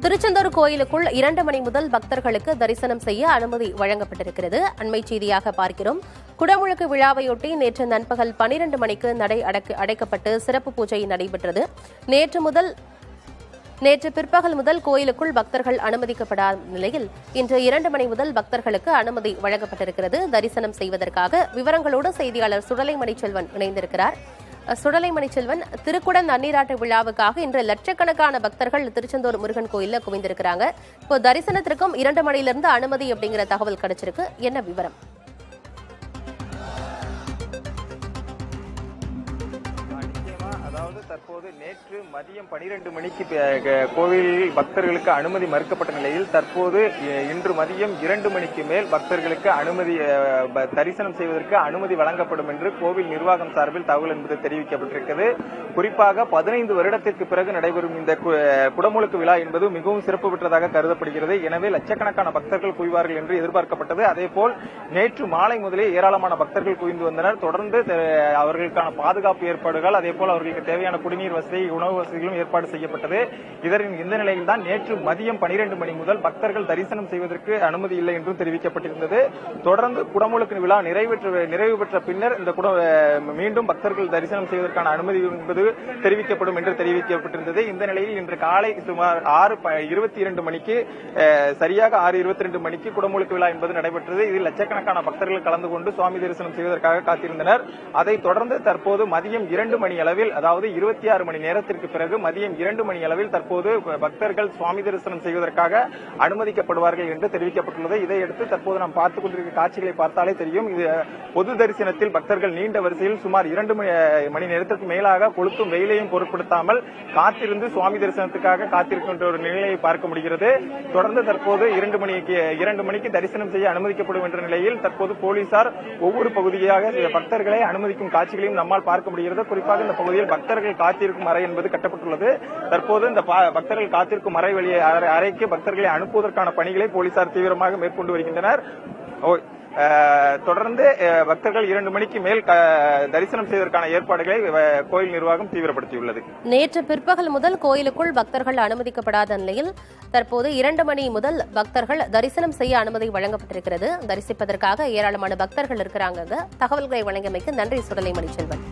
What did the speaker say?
திருச்செந்தூர் கோயிலுக்குள் 2 மணி முதல் பக்தர்களுக்கு தரிசனம் செய்ய அனுமதி வழங்கப்பட்டிருக்கிறது. அண்மை செய்தியாக பார்க்கிறோம். குடமுழுக்கு விழாவையொட்டி நேற்று நண்பகல் 12 மணிக்கு நடை அடைக்கப்பட்டு சிறப்பு பூஜை நடைபெற்றது. நேற்று பிற்பகல் முதல் கோயிலுக்குள் பக்தர்கள் அனுமதிக்கப்படாத நிலையில் இன்று 2 மணி முதல் பக்தர்களுக்கு அனுமதி வழங்கப்பட்டிருக்கிறது தரிசனம் செய்வதற்காக. விவரங்களோடு செய்தியாளர் சுடலைமணி செல்வன் இணைந்திருக்கிறார். சுடலைமணி செல்வன், திருக்குட நன்னீராட்டு விழாவுக்காக இன்று லட்சக்கணக்கான பக்தர்கள் திருச்செந்தூர் முருகன் கோயிலில் குவிந்திருக்கிறாங்க. இப்போ தரிசனத்திற்கும் 2 மணியிலிருந்து அனுமதி அப்படிங்கிற தகவல் கிடைச்சிருக்கு. என்ன விவரம்? அதாவது தற்போது நேற்று மதியம் 12 மணிக்கு கோவிலில் பக்தர்களுக்கு அனுமதி மறுக்கப்பட்ட நிலையில் தற்போது இன்று மதியம் 2 மணிக்கு மேல் பக்தர்களுக்கு அனுமதி தரிசனம் செய்வதற்கு அனுமதி வழங்கப்படும் என்று கோவில் நிர்வாகம் சார்பில் தகவல் என்பது தெரிவிக்கப்பட்டிருக்கிறது. குறிப்பாக 15 வருடத்திற்கு பிறகு நடைபெறும் இந்த குடமுழுக்கு விழா என்பது மிகவும் சிறப்பு பெற்றதாக கருதப்படுகிறது. எனவே லட்சக்கணக்கான பக்தர்கள் குவிவார்கள் என்று எதிர்பார்க்கப்பட்டது. அதேபோல் நேற்று மாலை முதலே ஏராளமான பக்தர்கள் குவிந்து வந்தனர். தொடர்ந்து அவர்களுக்கான பாதுகாப்பு ஏற்பாடுகள், அதேபோல் அவர்களுக்கு தேவையான குடிநீர் வசதி, உணவு வசதிகளும் ஏற்பாடு செய்யப்பட்டது. இந்த நிலையில் தான் நேற்று மதியம் 12 மணி முதல் பக்தர்கள் தரிசனம் செய்வதற்கு அனுமதி இல்லை என்றும் தெரிவிக்கப்பட்டிருந்தது. தொடர்ந்து குடமுழுக்கு விழா நிறைவு பெற்ற பின்னர் இந்த மீண்டும் பக்தர்கள் தரிசனம் செய்வதற்கான அனுமதி என்பது தெரிவிக்கப்படும் என்று தெரிவிக்கப்பட்டிருந்தது. இந்த நிலையில் இன்று காலை சுமார் 6:22 மணிக்கு சரியாக 6:22 மணிக்கு குடமுழுக்கு விழா என்பது நடைபெற்றது. இதில் லட்சக்கணக்கான பக்தர்கள் கலந்து கொண்டு சுவாமி தரிசனம் செய்வதற்காக காத்திருந்தனர். அதைத் தொடர்ந்து தற்போது மதியம் 2 மணி அளவில், அதாவது 26 மணி நேரத்திற்கு பிறகு மதியம் 2 மணி அளவில் தற்போது பக்தர்கள் சுவாமி தரிசனம் செய்வதற்காக அனுமதிக்கப்படுவார்கள் என்று தெரிவிக்கப்பட்டுள்ளது. இதையடுத்து தற்போது நாம் பார்த்துக் கொண்டிருக்கிற காட்சிகளை பார்த்தாலே தெரியும். இது பொது தரிசனத்தில் பக்தர்கள் நீண்ட வரிசையில் சுமார் 2 மணி நேரத்திற்கு மேலாக கொளுத்தும் வெயிலையும் பொருட்படுத்தாமல் காத்திருந்து சுவாமி தரிசனத்துக்காக காத்திருக்கின்ற ஒரு நிலையை பார்க்க முடிகிறது. தொடர்ந்து தற்போது 2 மணிக்கு தரிசனம் செய்ய அனுமதிக்கப்படும் என்ற நிலையில் தற்போது போலீசார் ஒவ்வொரு பகுதியாக பக்தர்களை அனுமதிக்கும் காட்சிகளையும் நம்மால் பார்க்க முடிகிறது. குறிப்பாக இந்த பகுதியில் பக்தர்கள் காத்திருக்கும் அறை என்பது கட்டப்பட்டுள்ளது. தற்போது இந்த பக்தர்கள் காத்திருக்கும் அறைக்கு பக்தர்களை அனுப்புவதற்கான பணிகளை போலீசார் தீவிரமாக மேற்கொண்டு வருகின்றனர். தொடர்ந்து பக்தர்கள் 2 மணிக்கு மேல் தரிசனம் செய்வதற்கான ஏற்பாடுகளை கோயில் நிர்வாகம் தீவிரப்படுத்தியுள்ளது. நேற்று பிற்பகல் முதல் கோயிலுக்குள் பக்தர்கள் அனுமதிக்கப்படாத நிலையில் தற்போது 2 மணி முதல் பக்தர்கள் தரிசனம் செய்ய அனுமதி வழங்கப்பட்டிருக்கிறது. தரிசிப்பதற்காக ஏராளமான பக்தர்கள் இருக்கிறாங்க. தகவல்களை வழங்கியமைக்கு நன்றி சுடலைமணி செல்வன்.